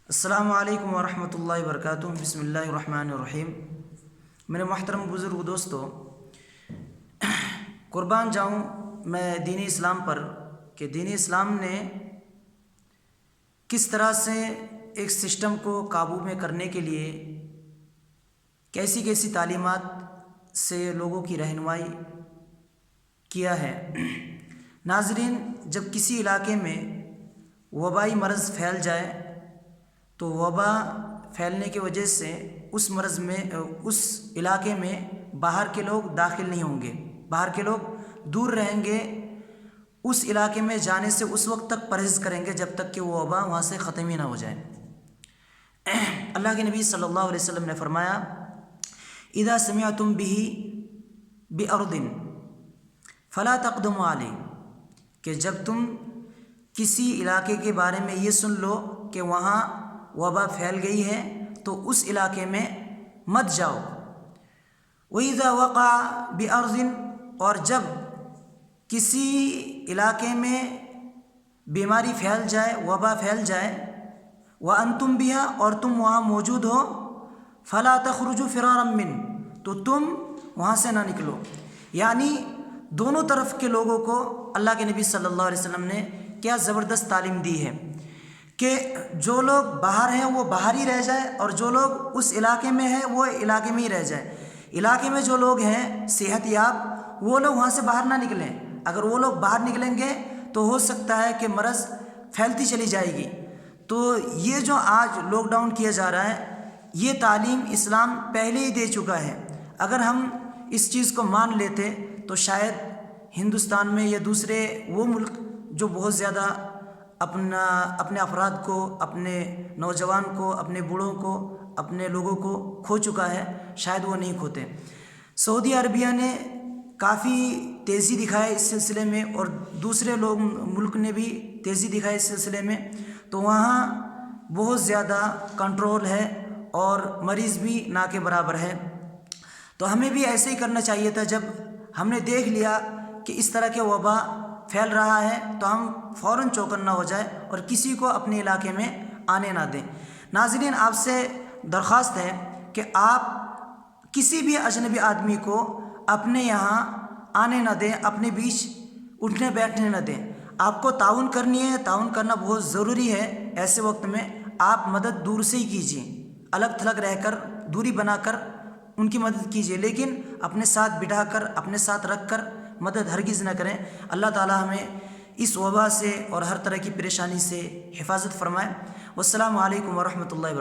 السلام علیکم ورحمۃ اللہ وبرکاتہ۔ بسم اللہ الرحمن الرحیم۔ میرے محترم بزرگ دوستو، قربان جاؤں میں دین اسلام پر کہ دین اسلام نے کس طرح سے ایک سسٹم کو قابو میں کرنے کے لیے کیسی کیسی تعلیمات سے لوگوں کی رہنمائی کیا ہے۔ ناظرین، جب کسی علاقے میں وبائی مرض پھیل جائے تو وبا پھیلنے کی وجہ سے اس مرض میں اس علاقے میں باہر کے لوگ داخل نہیں ہوں گے، باہر کے لوگ دور رہیں گے، اس علاقے میں جانے سے اس وقت تک پرہیز کریں گے جب تک کہ وہ وبا وہاں سے ختم ہی نہ ہو جائے۔ اللہ کے نبی صلی اللہ علیہ وسلم نے فرمایا، اذا سمعتم به بأرض فلا تقدموا علیہ، کہ جب تم کسی علاقے کے بارے میں یہ سن لو کہ وہاں وبا پھیل گئی ہے تو اس علاقے میں مت جاؤ۔ وَإِذَا وَقَعَ بِأَرْضٍ، اور جب کسی علاقے میں بیماری پھیل جائے، وبا پھیل جائے، وَأَنْتُمْ بِهَا، اور تم وہاں موجود ہو، فَلَا تَخْرُجُوا فِرَارًا مِّنْ، تو تم وہاں سے نہ نکلو۔ یعنی دونوں طرف کے لوگوں کو اللہ کے نبی صلی اللہ علیہ وسلم نے کیا زبردست تعلیم دی ہے کہ جو لوگ باہر ہیں وہ باہر ہی رہ جائے، اور جو لوگ اس علاقے میں ہیں وہ علاقے میں ہی رہ جائے۔ علاقے میں جو لوگ ہیں صحت یاب، وہ لوگ وہاں سے باہر نہ نکلیں۔ اگر وہ لوگ باہر نکلیں گے تو ہو سکتا ہے کہ مرض پھیلتی چلی جائے گی۔ تو یہ جو آج لاک ڈاؤن کیا جا رہا ہے، یہ تعلیم اسلام پہلے ہی دے چکا ہے۔ اگر ہم اس چیز کو مان لیتے تو شاید ہندوستان میں یا دوسرے وہ ملک جو بہت زیادہ اپنے افراد کو، اپنے نوجوان کو، اپنے بوڑھوں کو، اپنے لوگوں کو کھو چکا ہے، شاید وہ نہیں کھوتے۔ سعودی عربیہ نے کافی تیزی دکھائی اس سلسلے میں، اور دوسرے ملک نے بھی تیزی دکھائی اس سلسلے میں، تو وہاں بہت زیادہ کنٹرول ہے اور مریض بھی نہ کے برابر ہے۔ تو ہمیں بھی ایسے ہی کرنا چاہیے تھا۔ جب ہم نے دیکھ لیا کہ اس طرح کے وبا پھیل رہا ہے تو ہم فوراً چوکنا ہو جائے اور کسی کو اپنے علاقے میں آنے نہ دیں۔ ناظرین، آپ سے درخواست ہے کہ آپ کسی بھی اجنبی آدمی کو اپنے یہاں آنے نہ دیں، اپنے بیچ اٹھنے بیٹھنے نہ دیں۔ آپ کو تعاون کرنی ہے، تعاون کرنا بہت ضروری ہے۔ ایسے وقت میں آپ مدد دور سے ہی کیجیے، الگ تھلگ رہ کر، دوری بنا کر ان کی مدد کیجیے، لیکن اپنے ساتھ بٹھا کر، اپنے ساتھ رکھ کر مدد ہرگز نہ کریں۔ اللہ تعالی ہمیں اس وبا سے اور ہر طرح کی پریشانی سے حفاظت فرمائے۔ والسلام علیکم ورحمۃ اللہ وبرکاتہ۔